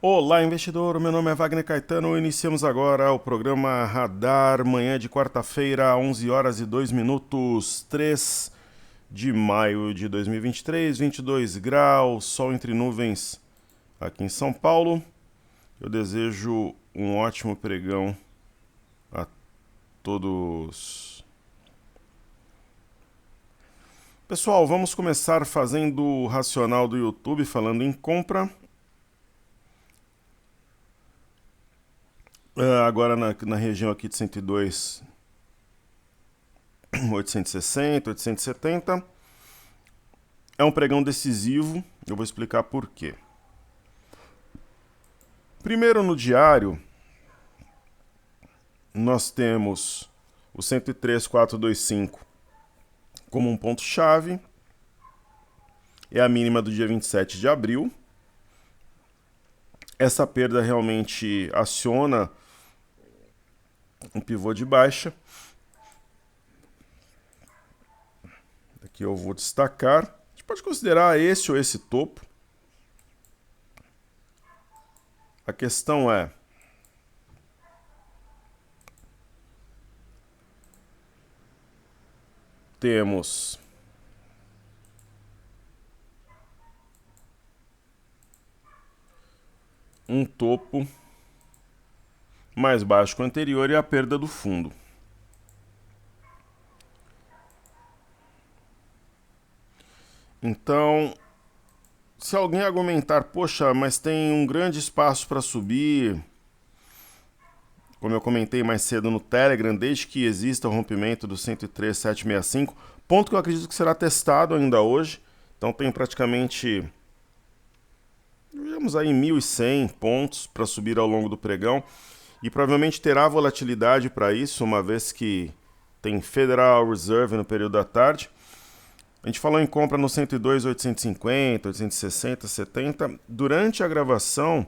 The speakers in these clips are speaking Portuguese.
Olá, investidor. Meu nome é Wagner Caetano. Iniciamos agora o programa Radar, manhã de quarta-feira, 11 horas e 2 minutos, 3 de maio de 2023, 22 graus, sol entre nuvens aqui em São Paulo. Eu desejo um ótimo pregão a todos. Pessoal, vamos começar fazendo o racional do YouTube, falando em compra. Agora na região aqui de 102, 860, 870. É um pregão decisivo, eu vou explicar por quê. Primeiro, no diário, nós temos o 103,425 como um ponto-chave. É a mínima do dia 27 de abril. Essa perda realmente aciona um pivô de baixa. Aqui eu vou destacar. A gente pode considerar esse ou esse topo. A questão é: temos um topo mais baixo que o anterior e a perda do fundo. Então, se alguém argumentar, poxa, mas tem um grande espaço para subir, como eu comentei mais cedo no Telegram, desde que exista o rompimento do 103,765, ponto que eu acredito que será testado ainda hoje. Então tem praticamente, digamos aí, 1.100 pontos para subir ao longo do pregão. E provavelmente terá volatilidade para isso, uma vez que tem Federal Reserve no período da tarde. A gente falou em compra no 102,850, 860, 70. Durante a gravação,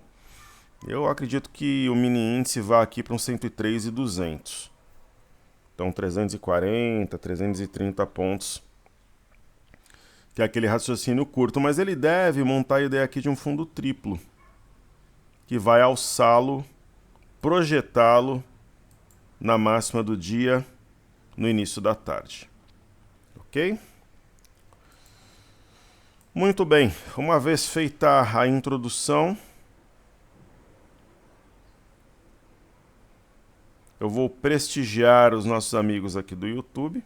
eu acredito que o mini índice vá aqui para uns 103,200. Então 340, 330 pontos, que é aquele raciocínio curto. Mas ele deve montar a ideia aqui de um fundo triplo, que vai alçá-lo, projetá-lo na máxima do dia, no início da tarde. Ok? Muito bem, uma vez feita a introdução, eu vou prestigiar os nossos amigos aqui do YouTube.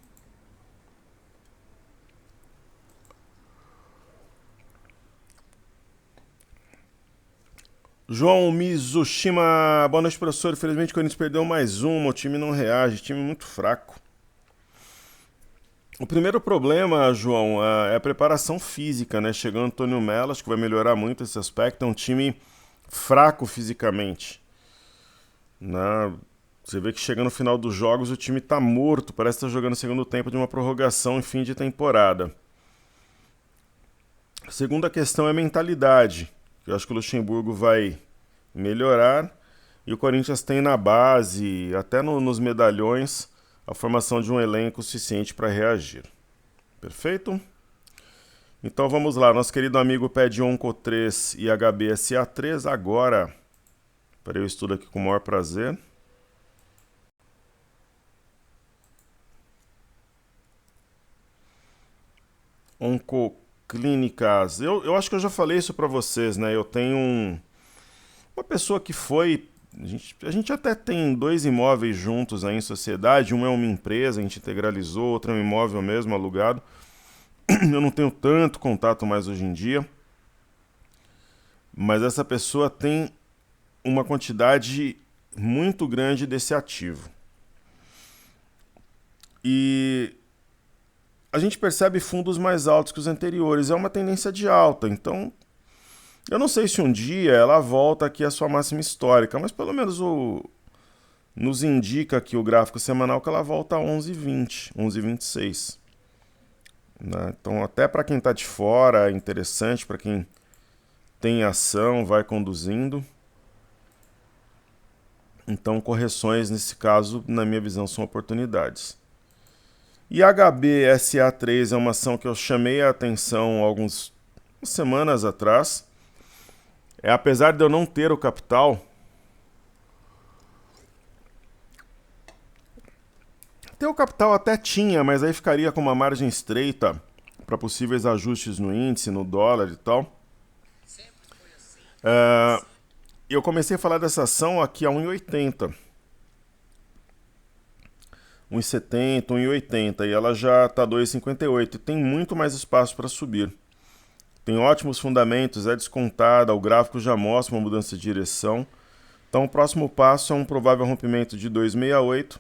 João Mizushima, boa noite, professor. Infelizmente o Corinthians perdeu mais uma, o time não reage, time muito fraco. O primeiro problema, João, é a preparação física, né? Chegando o Antônio Melo, acho que vai melhorar muito esse aspecto. É um time fraco fisicamente, né? Você vê que chega no final dos jogos o time tá morto, parece estar jogando o segundo tempo de uma prorrogação em fim de temporada. A segunda questão é a mentalidade. Eu acho que o Luxemburgo vai melhorar e o Corinthians tem na base, até nos medalhões, a formação de um elenco suficiente para reagir. Perfeito? Então vamos lá, nosso querido amigo PED Onco 3 e HBSA3 agora, para eu estudo aqui com o maior prazer. Oncoclínicas. Eu acho que eu já falei isso para vocês, né? Eu tenho uma pessoa que foi. A gente até tem dois imóveis juntos aí em sociedade. Um é uma empresa, a gente integralizou, outro é um imóvel mesmo, alugado. Eu não tenho tanto contato mais hoje em dia. Mas essa pessoa tem uma quantidade muito grande desse ativo. E a gente percebe fundos mais altos que os anteriores. É uma tendência de alta, então eu não sei se um dia ela volta aqui à sua máxima histórica, mas pelo menos nos indica aqui o gráfico semanal que ela volta a 11,20, 11,26. Né? Então até para quem está de fora é interessante, para quem tem ação, vai conduzindo. Então correções nesse caso, na minha visão, são oportunidades. E HBSA3 é uma ação que eu chamei a atenção algumas semanas atrás. apesar de eu não ter o capital, ter o capital até tinha, mas aí ficaria com uma margem estreita para possíveis ajustes no índice, no dólar e tal. Eu comecei a falar dessa ação aqui a 1,80. 1,70, 1,80 e ela já está 2,58. Tem muito mais espaço para subir. Tem ótimos fundamentos, é descontada, o gráfico já mostra uma mudança de direção. Então o próximo passo é um provável rompimento de 2,68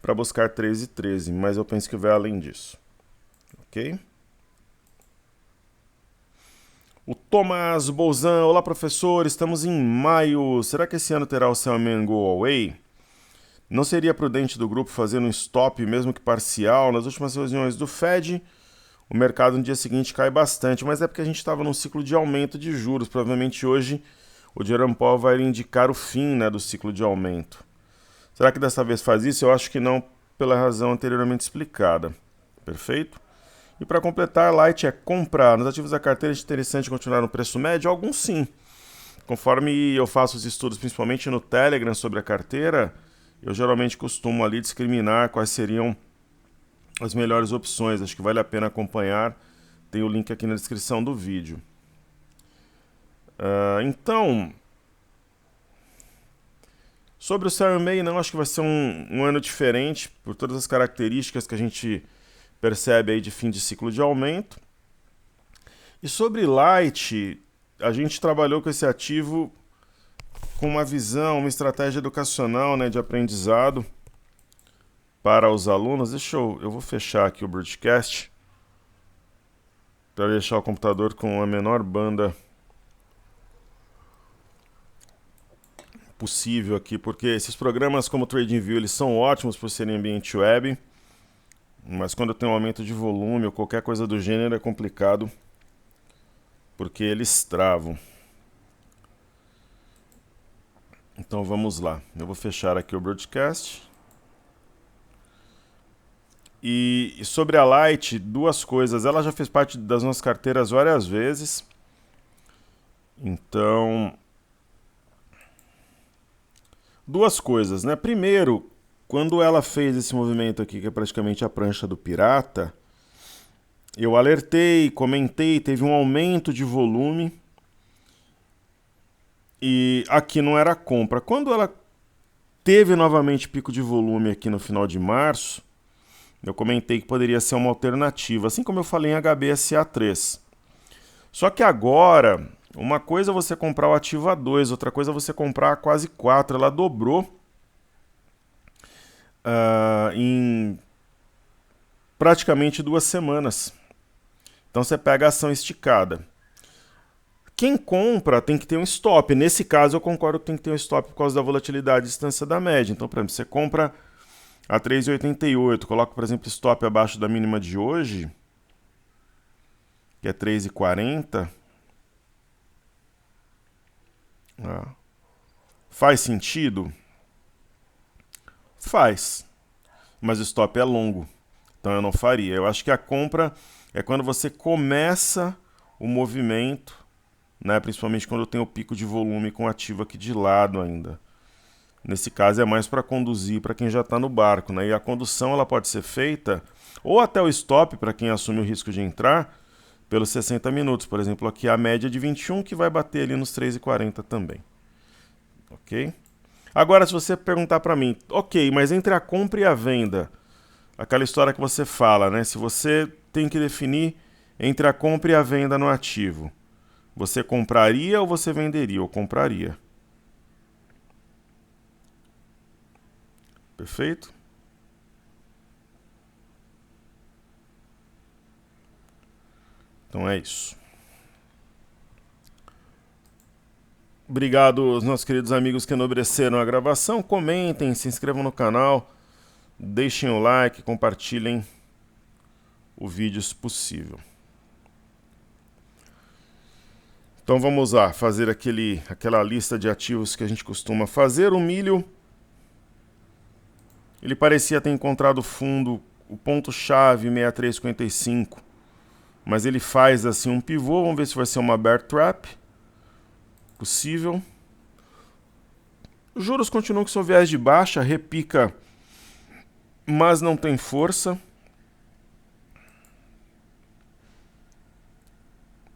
para buscar 3,13, mas eu penso que vai além disso. Ok? O Tomás Bolzan, olá professor, estamos em maio. Será que esse ano terá o Sell and Go Away? Não seria prudente do grupo fazer um stop, mesmo que parcial? Nas últimas reuniões do Fed, o mercado no dia seguinte cai bastante, mas é porque a gente estava num ciclo de aumento de juros. Provavelmente hoje o Jerome Powell vai indicar o fim, né, do ciclo de aumento. Será que dessa vez faz isso? Eu acho que não, pela razão anteriormente explicada. Perfeito? E para completar, Light é comprar. Nos ativos da carteira é interessante continuar no preço médio? Alguns sim. Conforme eu faço os estudos, principalmente no Telegram, sobre a carteira, eu geralmente costumo ali discriminar quais seriam as melhores opções. Acho que vale a pena acompanhar. Tem o link aqui na descrição do vídeo. Então, sobre o Sell and May, não, acho que vai ser um ano diferente, por todas as características que a gente percebe aí de fim de ciclo de aumento. E sobre Light, a gente trabalhou com esse ativo com uma visão, uma estratégia educacional, né, de aprendizado para os alunos. Eu vou fechar aqui o broadcast para deixar o computador com a menor banda possível aqui, porque esses programas como o TradingView, eles são ótimos por serem ambiente web, mas quando tem um aumento de volume ou qualquer coisa do gênero é complicado, porque eles travam. Então vamos lá. Eu vou fechar aqui o broadcast. E sobre a Light, duas coisas. Ela já fez parte das nossas carteiras várias vezes. Então, duas coisas, né? Primeiro, quando ela fez esse movimento aqui, que é praticamente a prancha do pirata, eu alertei, comentei, teve um aumento de volume. E aqui não era compra. Quando ela teve novamente pico de volume aqui no final de março, eu comentei que poderia ser uma alternativa, assim como eu falei em HBSA3. Só que agora, uma coisa é você comprar o ativo a 2, outra coisa é você comprar a quase 4. Ela dobrou em praticamente 2 semanas. Então você pega a ação esticada. Quem compra tem que ter um stop. Nesse caso, eu concordo que tem que ter um stop por causa da volatilidade e distância da média. Então, por exemplo, você compra a 3,88, coloca, por exemplo, stop abaixo da mínima de hoje, que é 3,40. Faz sentido? Faz. Mas o stop é longo. Então eu não faria. Eu acho que a compra é quando você começa o movimento, né? Principalmente quando tem o pico de volume com ativo aqui de lado ainda. Nesse caso é mais para conduzir para quem já está no barco, né? E a condução ela pode ser feita ou até o stop para quem assume o risco de entrar pelos 60 minutos. Por exemplo, aqui a média de 21 que vai bater ali nos 3,40 também. Ok? Agora, se você perguntar para mim, ok, mas entre a compra e a venda, aquela história que você fala, né? Se você tem que definir entre a compra e a venda no ativo, você compraria ou você venderia? Eu compraria. Perfeito? Então é isso. Obrigado aos nossos queridos amigos que enobreceram a gravação. Comentem, se inscrevam no canal, deixem o like, compartilhem o vídeo se possível. Então vamos lá, fazer aquela lista de ativos que a gente costuma fazer. O milho, ele parecia ter encontrado fundo, o ponto-chave 63,55, mas ele faz assim um pivô. Vamos ver se vai ser uma bear trap. possível. Os juros continuam com seu viés de baixa, repica, mas não tem força.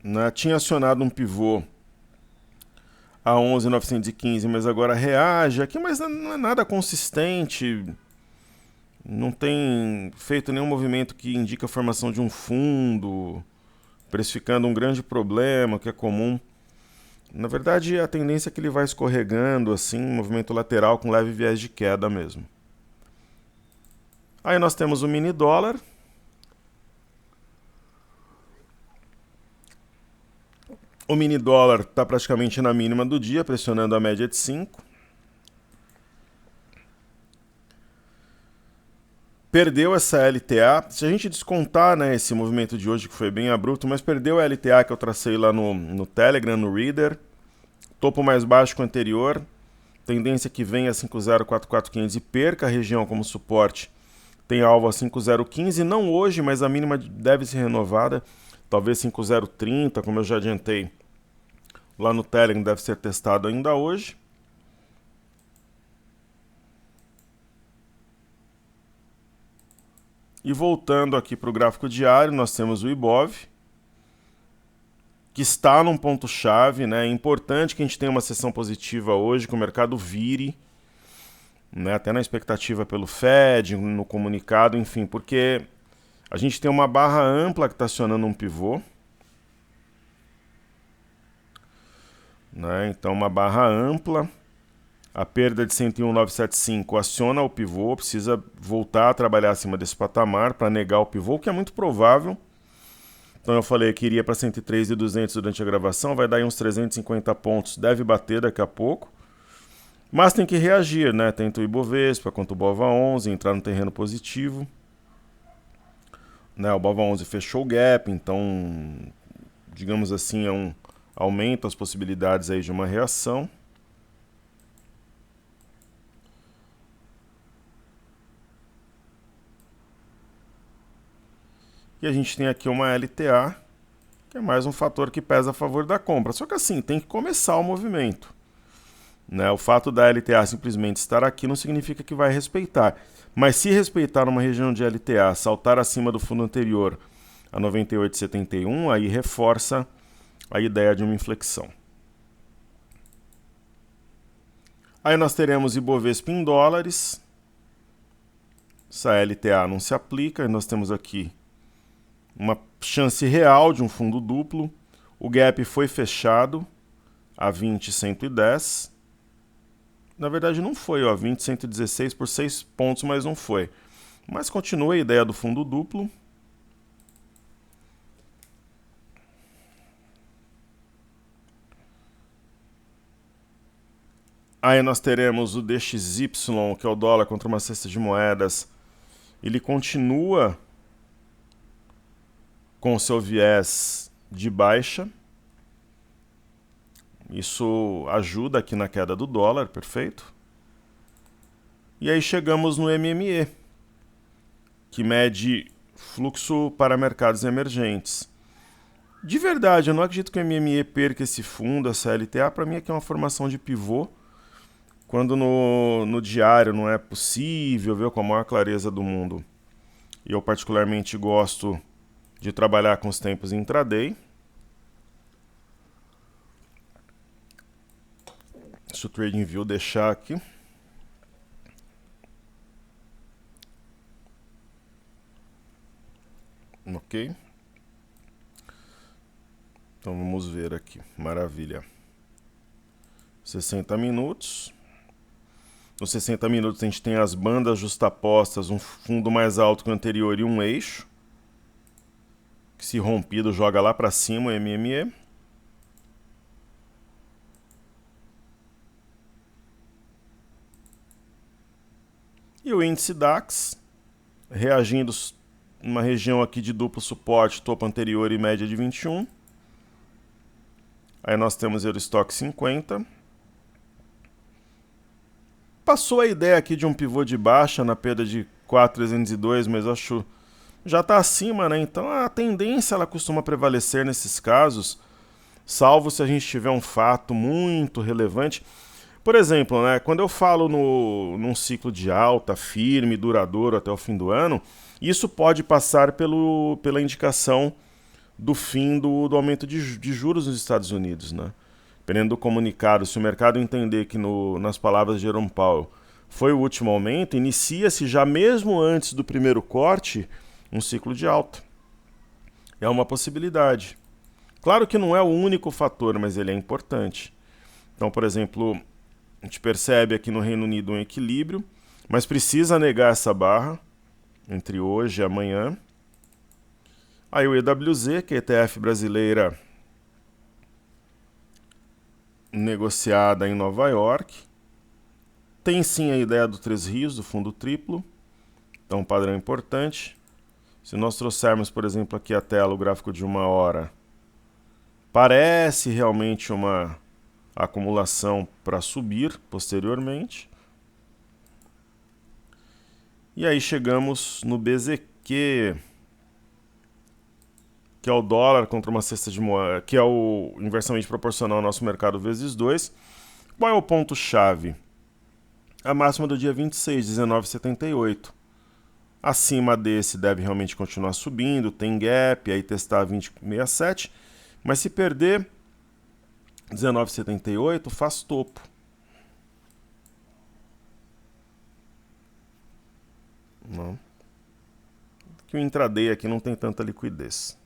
Né? Tinha acionado um pivô a 11.915, mas agora reage aqui, mas não é nada consistente. Não tem feito nenhum movimento que indica a formação de um fundo, precificando um grande problema que é comum. Na verdade, a tendência é que ele vai escorregando, assim, movimento lateral com leve viés de queda mesmo. Aí nós temos o mini dólar. O mini dólar está praticamente na mínima do dia, pressionando a média de 5. Perdeu essa LTA. Se a gente descontar, né, esse movimento de hoje, que foi bem abrupto, mas perdeu a LTA que eu tracei lá no Telegram, no Reader. Topo mais baixo que o anterior. Tendência que vem a 5044500 e perca a região como suporte. Tem alvo a 5015, não hoje, mas a mínima deve ser renovada. Talvez 5030, como eu já adiantei lá no Telegram, deve ser testado ainda hoje. E voltando aqui para o gráfico diário, nós temos o Ibov, que está num ponto-chave, né? É importante que a gente tenha uma sessão positiva hoje, que o mercado vire, né? Até na expectativa pelo Fed, no comunicado, enfim, porque a gente tem uma barra ampla que está acionando um pivô, né? Então, uma barra ampla. A perda de 101.975 aciona o pivô, precisa voltar a trabalhar acima desse patamar para negar o pivô, que é muito provável. Então eu falei que iria para 103.200 durante a gravação, vai dar aí uns 350 pontos, deve bater daqui a pouco. Mas tem que reagir, né? Tanto o Ibovespa quanto o BOVA11, entrar no terreno positivo. Né? O BOVA11 fechou o gap, então, digamos assim, aumenta as possibilidades aí de uma reação. E a gente tem aqui uma LTA, que é mais um fator que pesa a favor da compra. Só que assim, tem que começar o movimento. Né? O fato da LTA simplesmente estar aqui não significa que vai respeitar. Mas se respeitar uma região de LTA, saltar acima do fundo anterior a 98,71, aí reforça a ideia de uma inflexão. Aí nós teremos Ibovespa em dólares. Essa LTA não se aplica, e nós temos aqui uma chance real de um fundo duplo. O gap foi fechado a 20,110. Na verdade não foi, ó, 20,116 por 6 pontos, mas não foi. Mas continua a ideia do fundo duplo. Aí nós teremos o DXY, que é o dólar contra uma cesta de moedas. Ele continua com o seu viés de baixa. Isso ajuda aqui na queda do dólar, perfeito? E aí chegamos no MME, que mede fluxo para mercados emergentes. De verdade, eu não acredito que o MME perca esse fundo, essa LTA. Para mim aqui é uma formação de pivô, quando no diário não é possível ver com a maior clareza do mundo. E eu particularmente gosto de trabalhar com os tempos intraday. Se o TradingView deixar aqui. Ok. Então vamos ver aqui. Maravilha. 60 minutos. Nos 60 minutos a gente tem as bandas justapostas, um fundo mais alto que o anterior e um eixo. Que se rompido joga lá para cima o MME. E o índice DAX reagindo numa região aqui de duplo suporte, topo anterior e média de 21. Aí nós temos Eurostock 50. Passou a ideia aqui de um pivô de baixa na perda de 4.302, mas acho já está acima, né? Então a tendência ela costuma prevalecer nesses casos salvo se a gente tiver um fato muito relevante. Por exemplo, né, quando eu falo num ciclo de alta, firme, duradouro até o fim do ano, isso pode passar pela indicação do fim do aumento de juros nos Estados Unidos. Né? Dependendo do comunicado, se o mercado entender que, nas palavras de Jerome Powell, foi o último aumento, inicia-se já mesmo antes do primeiro corte um ciclo de alta. É uma possibilidade. Claro que não é o único fator, mas ele é importante. Então, por exemplo, a gente percebe aqui no Reino Unido um equilíbrio, mas precisa negar essa barra entre hoje e amanhã. Aí o EWZ, que é a ETF brasileira negociada em Nova York, tem sim a ideia do Três Rios, do fundo triplo, então um padrão importante. Se nós trouxermos, por exemplo, aqui a tela, o gráfico de 1 hora, parece realmente uma acumulação para subir posteriormente. E aí chegamos no BZQ, que é o dólar contra uma cesta de moeda, que é o inversamente proporcional ao nosso mercado vezes 2. Qual é o ponto-chave? A máxima do dia 26, 19,78. Acima desse deve realmente continuar subindo, tem gap, aí testar 20,67. Mas se perder 19,78, faz topo. Não. Que o intraday aqui não tem tanta liquidez.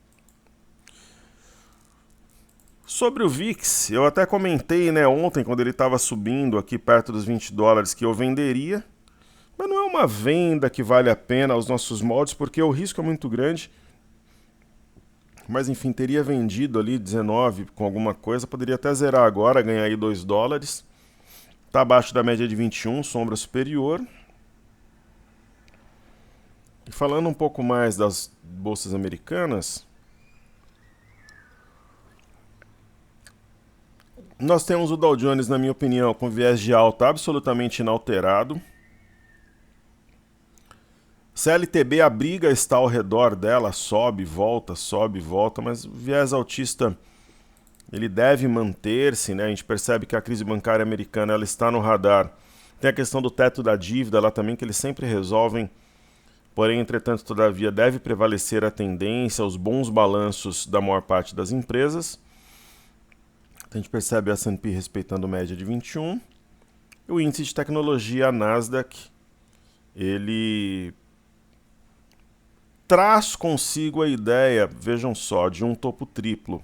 Sobre o VIX, eu até comentei, né, ontem, quando ele estava subindo aqui perto dos $20, que eu venderia. Mas não é uma venda que vale a pena aos nossos moldes, porque o risco é muito grande. Mas enfim, teria vendido ali 19 com alguma coisa, poderia até zerar agora, ganhar aí $2. Está abaixo da média de 21, sombra superior. E falando um pouco mais das bolsas americanas, nós temos o Dow Jones, na minha opinião, com viés de alta absolutamente inalterado. CLTB, a briga está ao redor dela, sobe, volta, mas o viés altista ele deve manter-se, né? A gente percebe que a crise bancária americana ela está no radar. Tem a questão do teto da dívida lá também, que eles sempre resolvem. Porém, entretanto, todavia, deve prevalecer a tendência, os bons balanços da maior parte das empresas. A gente percebe a S&P respeitando média de 21. O índice de tecnologia, a Nasdaq, ele traz consigo a ideia, vejam só, de um topo triplo.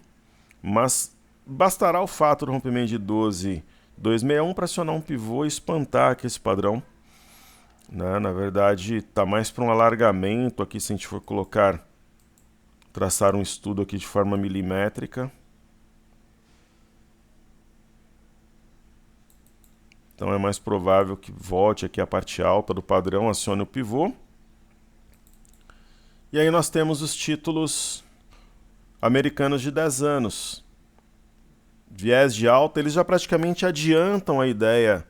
Mas bastará o fato do rompimento de 12,261 para acionar um pivô e espantar aqui esse padrão. Né? Na verdade, está mais para um alargamento aqui, se a gente for traçar um estudo aqui de forma milimétrica. Então é mais provável que volte aqui a parte alta do padrão, acione o pivô. E aí nós temos os títulos americanos de 10 anos. Viés de alta, eles já praticamente adiantam a ideia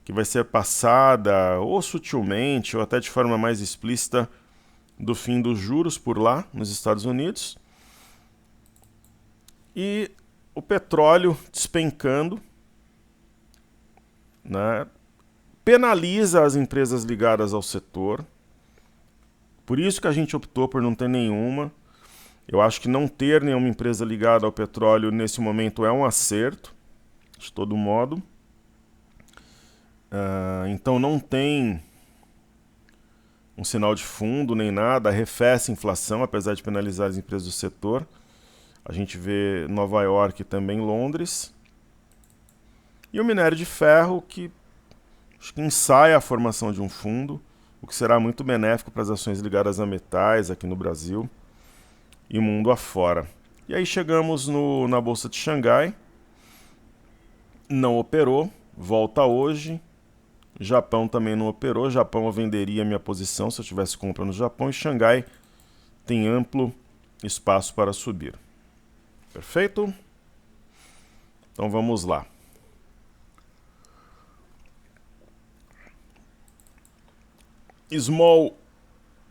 que vai ser passada, ou sutilmente, ou até de forma mais explícita, do fim dos juros por lá, nos Estados Unidos. E o petróleo despencando, né, penaliza as empresas ligadas ao setor. Por isso que a gente optou por não ter nenhuma. Eu acho que não ter nenhuma empresa ligada ao petróleo nesse momento é um acerto, de todo modo. Então não tem um sinal de fundo nem nada, arrefece a inflação, apesar de penalizar as empresas do setor. A gente vê Nova York e também Londres. E o minério de ferro, que acho que ensaia a formação de um fundo, o que será muito benéfico para as ações ligadas a metais aqui no Brasil e mundo afora. E aí chegamos na Bolsa de Xangai, não operou, volta hoje. Japão também não operou, Japão eu venderia minha posição se eu tivesse compra no Japão, e Xangai tem amplo espaço para subir. Perfeito? Então vamos lá. Small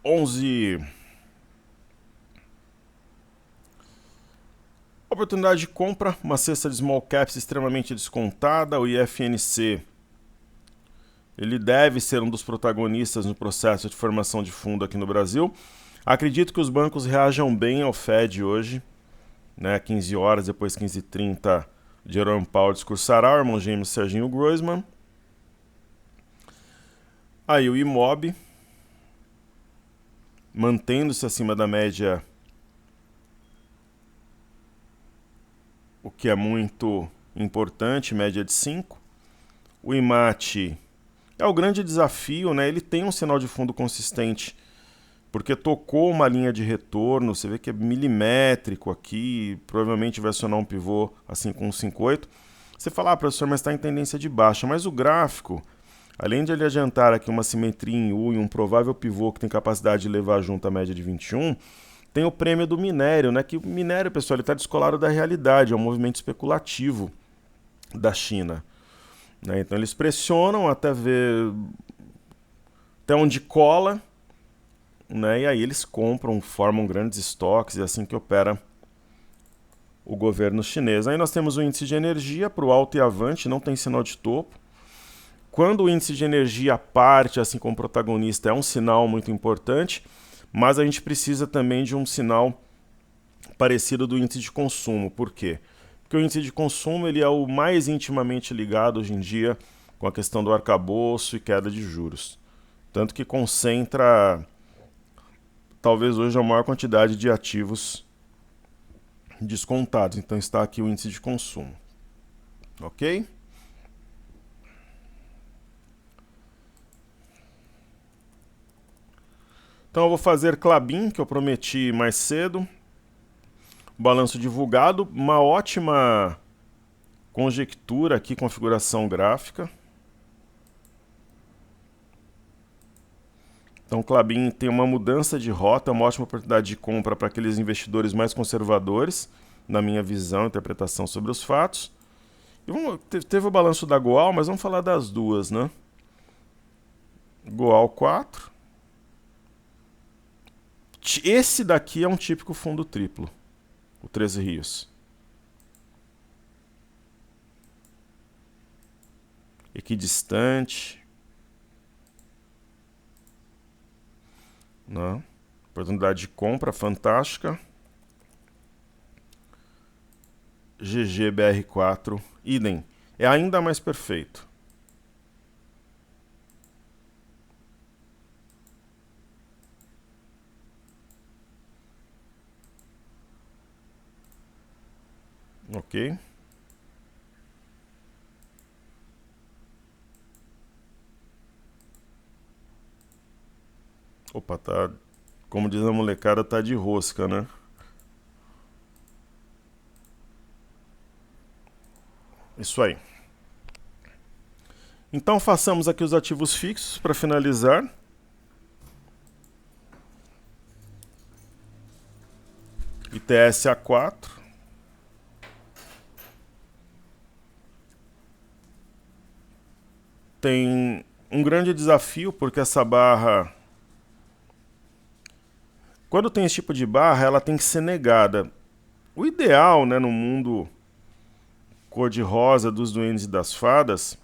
11. Oportunidade de compra, uma cesta de small caps extremamente descontada, o IFNC. Ele deve ser um dos protagonistas no processo de formação de fundo aqui no Brasil. Acredito que os bancos reajam bem ao Fed hoje, né? 15 horas, depois 15h30, Jerome Powell discursará, o irmão gêmeo Serginho Groisman. Aí o IMOB, mantendo-se acima da média, o que é muito importante, média de 5. O IMAT é o grande desafio, né? Ele tem um sinal de fundo consistente, porque tocou uma linha de retorno, você vê que é milimétrico aqui, provavelmente vai acionar um pivô assim com um 5,8. Você fala, professor, mas está em tendência de baixa, mas o gráfico, além de ele adiantar aqui uma simetria em U e um provável pivô que tem capacidade de levar junto a média de 21, tem o prêmio do minério, né? Que o minério, pessoal, ele está descolado da realidade, é um movimento especulativo da China. Né? Então eles pressionam até ver até onde cola, né? E aí eles compram, formam grandes estoques, e é assim que opera o governo chinês. Aí nós temos o índice de energia para o alto e avante, não tem sinal de topo. Quando o índice de energia parte, assim como protagonista, é um sinal muito importante, mas a gente precisa também de um sinal parecido do índice de consumo. Por quê? Porque o índice de consumo ele é o mais intimamente ligado hoje em dia com a questão do arcabouço e queda de juros. Tanto que concentra, talvez hoje, a maior quantidade de ativos descontados. Então está aqui o índice de consumo. Ok? Então eu vou fazer Klabin, que eu prometi mais cedo. Balanço divulgado, uma ótima conjectura aqui, configuração gráfica. Então Klabin tem uma mudança de rota, uma ótima oportunidade de compra para aqueles investidores mais conservadores, na minha visão e interpretação sobre os fatos. E teve o balanço da Goal, mas vamos falar das duas, né? Goal 4. Esse daqui é um típico fundo triplo, o 13 Rios. Equidistante. Né? Oportunidade de compra fantástica. GGBR4, idem. É ainda mais perfeito. Ok? Opa, tá. Como diz a molecada, tá de rosca, né? Isso aí. Então façamos aqui os ativos fixos para finalizar. ITS A4. Tem um grande desafio, porque essa barra, quando tem esse tipo de barra, ela tem que ser negada. O ideal, né, no mundo cor-de-rosa dos duendes e das fadas,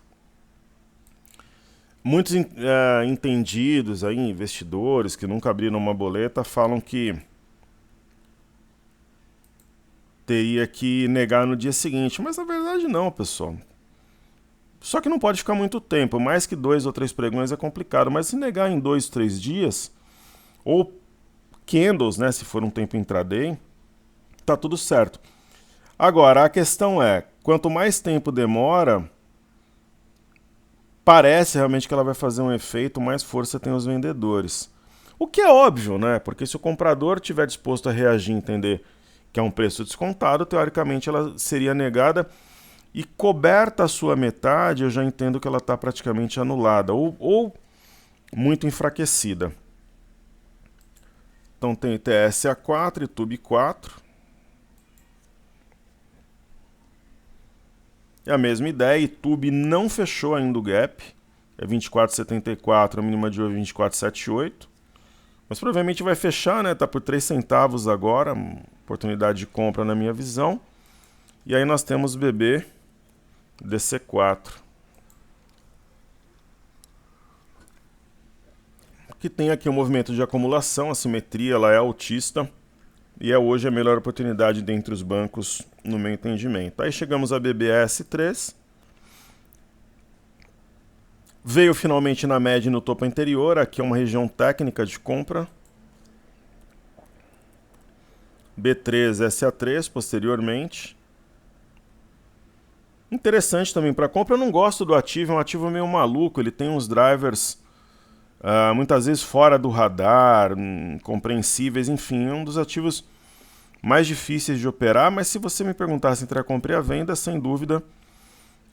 muitos entendidos, aí, investidores que nunca abriram uma boleta, falam que teria que negar no dia seguinte. Mas na verdade não, pessoal. Só que não pode ficar muito tempo. Mais que 2 ou 3 pregões é complicado. Mas se negar em 2, 3 dias, ou candles, né, se for um tempo intraday, tá tudo certo. Agora, a questão é, quanto mais tempo demora, parece realmente que ela vai fazer um efeito, mais força tem os vendedores. O que é óbvio, né? Porque se o comprador estiver disposto a reagir e entender que é um preço descontado, teoricamente ela seria negada e coberta a sua metade, eu já entendo que ela está praticamente anulada ou muito enfraquecida. Então tem ITS A4 e TUB 4. É a mesma ideia, ITUB não fechou ainda o gap, é 24,74, a mínima de hoje é 24,78. Mas provavelmente vai fechar, né? Tá por 3 centavos agora, oportunidade de compra na minha visão. E aí nós temos BB DC4, que tem aqui um movimento de acumulação, a simetria ela é altista, e é hoje a melhor oportunidade dentre os bancos, no meu entendimento. Aí chegamos a BBS3, veio finalmente na média e no topo anterior, aqui é uma região técnica de compra. B3, SA3, posteriormente. Interessante também para compra, eu não gosto do ativo, é um ativo meio maluco, ele tem uns drivers muitas vezes fora do radar, incompreensíveis, enfim, é um dos ativos mais difíceis de operar, mas se você me perguntasse entre a compra e a venda, sem dúvida,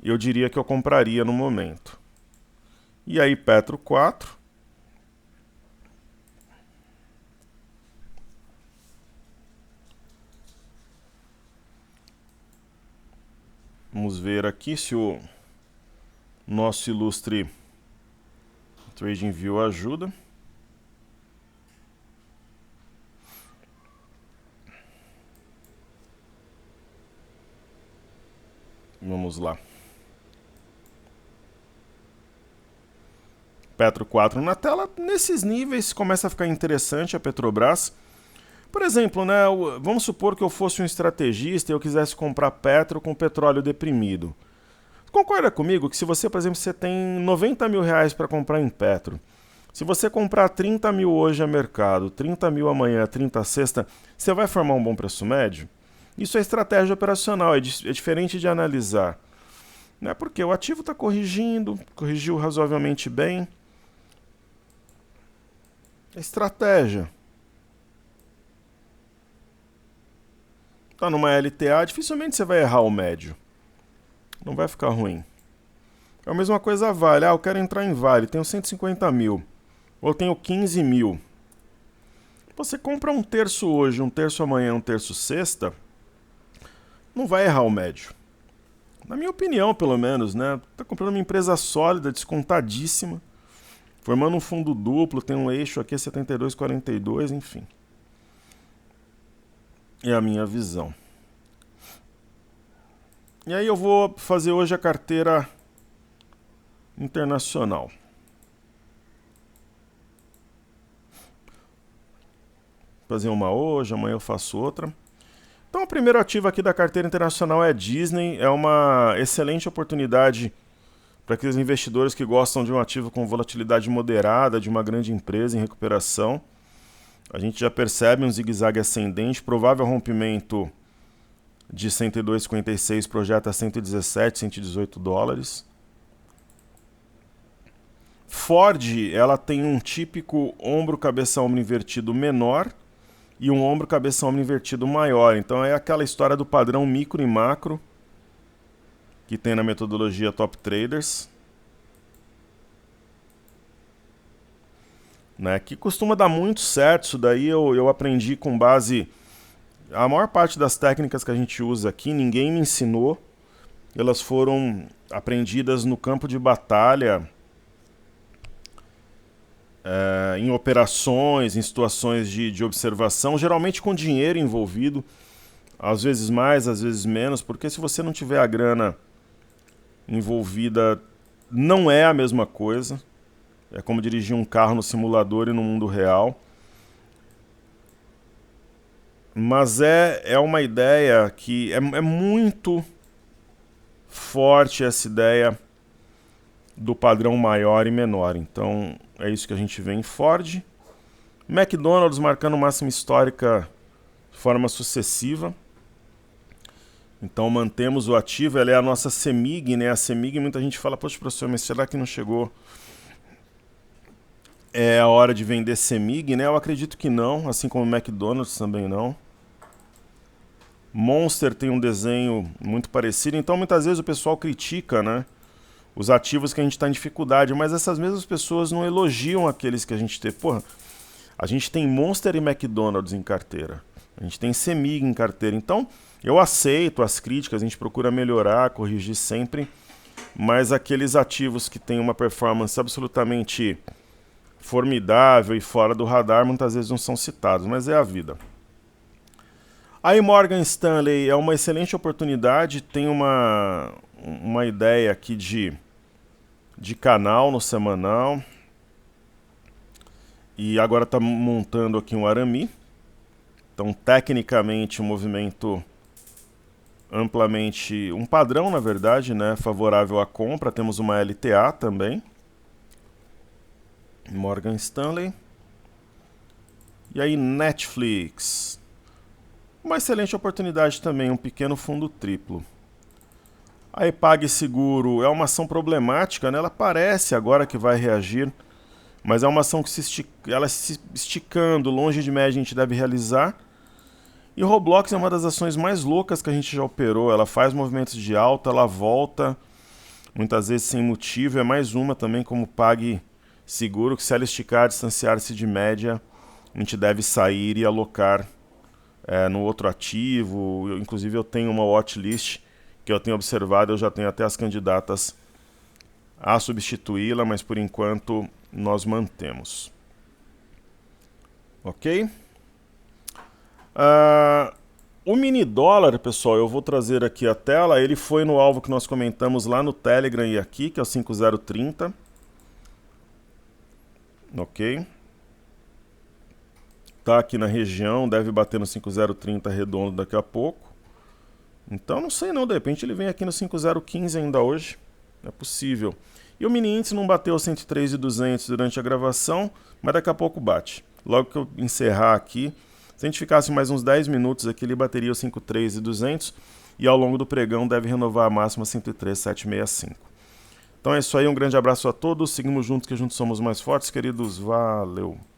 eu diria que eu compraria no momento. E aí, Petro 4. Vamos ver aqui se o nosso ilustre TradingView ajuda. Vamos lá. Petro 4 na tela. Nesses níveis começa a ficar interessante a Petrobras. Por exemplo, né, vamos supor que eu fosse um estrategista e eu quisesse comprar Petro com petróleo deprimido. Concorda comigo que se você, por exemplo, você tem 90 mil reais para comprar em Petro, se você comprar 30 mil hoje a mercado, 30 mil amanhã, 30 sexta, você vai formar um bom preço médio? Isso é estratégia operacional, é diferente de analisar. Né? Porque o ativo está corrigiu razoavelmente bem. É estratégia. Está numa LTA, dificilmente você vai errar o médio. Não vai ficar ruim. É a mesma coisa a Vale. Eu quero entrar em Vale, tenho 150 mil. Ou tenho 15 mil. Você compra um terço hoje, um terço amanhã, um terço sexta, não vai errar o médio. Na minha opinião, pelo menos, né? Tá comprando uma empresa sólida, descontadíssima, formando um fundo duplo, tem um eixo aqui 72,42, enfim. É a minha visão. E aí eu vou fazer hoje a carteira internacional. Fazer uma hoje, amanhã eu faço outra. Então o primeiro ativo aqui da carteira internacional é Disney. É uma excelente oportunidade para aqueles investidores que gostam de um ativo com volatilidade moderada, de uma grande empresa em recuperação. A gente já percebe um zigue-zague ascendente, provável rompimento de 102,56, projeta 117, 118 dólares. Ford, ela tem um típico ombro, cabeça, ombro invertido menor e um ombro, cabeça, ombro invertido maior. Então é aquela história do padrão micro e macro que tem na metodologia Top Traders. Né, que costuma dar muito certo, isso daí eu aprendi com base... A maior parte das técnicas que a gente usa aqui, ninguém me ensinou, elas foram aprendidas no campo de batalha, em operações, em situações de observação, geralmente com dinheiro envolvido, às vezes mais, às vezes menos, porque se você não tiver a grana envolvida, não é a mesma coisa. É como dirigir um carro no simulador e no mundo real. Mas é uma ideia que é muito forte, essa ideia do padrão maior e menor. Então é isso que a gente vê em Ford. McDonald's marcando máxima histórica de forma sucessiva. Então mantemos o ativo, ela é a nossa CEMIG, né? A CEMIG, muita gente fala, poxa professor, mas será que não chegou a hora de vender CEMIG, né? Eu acredito que não, assim como o McDonald's também não. Monster tem um desenho muito parecido, então muitas vezes o pessoal critica, né, os ativos que a gente está em dificuldade, mas essas mesmas pessoas não elogiam aqueles que a gente tem. Porra, a gente tem Monster e McDonald's em carteira, a gente tem CEMIG em carteira, então eu aceito as críticas, a gente procura melhorar, corrigir sempre, mas aqueles ativos que têm uma performance absolutamente formidável e fora do radar, muitas vezes não são citados, mas é a vida. Aí Morgan Stanley é uma excelente oportunidade, tem uma ideia aqui de canal no semanal. E agora está montando aqui um arame. Então, tecnicamente, um movimento amplamente... um padrão, na verdade, né, favorável à compra. Temos uma LTA também. Morgan Stanley. E aí, Netflix. Uma excelente oportunidade também, um pequeno fundo triplo. A PagSeguro é uma ação problemática, né? Ela parece agora que vai reagir, mas é uma ação que ela se esticando, longe de média, a gente deve realizar. E Roblox é uma das ações mais loucas que a gente já operou. Ela faz movimentos de alta, ela volta, muitas vezes sem motivo. É mais uma também como PagSeguro, que se ela esticar, distanciar-se de média, a gente deve sair e alocar no outro ativo. Inclusive eu tenho uma watchlist que eu tenho observado, eu já tenho até as candidatas a substituí-la, mas por enquanto nós mantemos. Ok? O mini dólar, pessoal, eu vou trazer aqui a tela. Ele foi no alvo que nós comentamos lá no Telegram e aqui, que é o 5030. Ok? Tá aqui na região, deve bater no 5030 redondo daqui a pouco. Então não sei não, de repente ele vem aqui no 5015 ainda hoje. É possível. E o mini índice não bateu 103.200 durante a gravação, mas daqui a pouco bate. Logo que eu encerrar aqui, se a gente ficasse mais uns 10 minutos aqui, ele bateria os 5.3.200 e ao longo do pregão deve renovar a máxima 103.765. Então é isso aí, um grande abraço a todos, seguimos juntos que juntos somos mais fortes, queridos, valeu!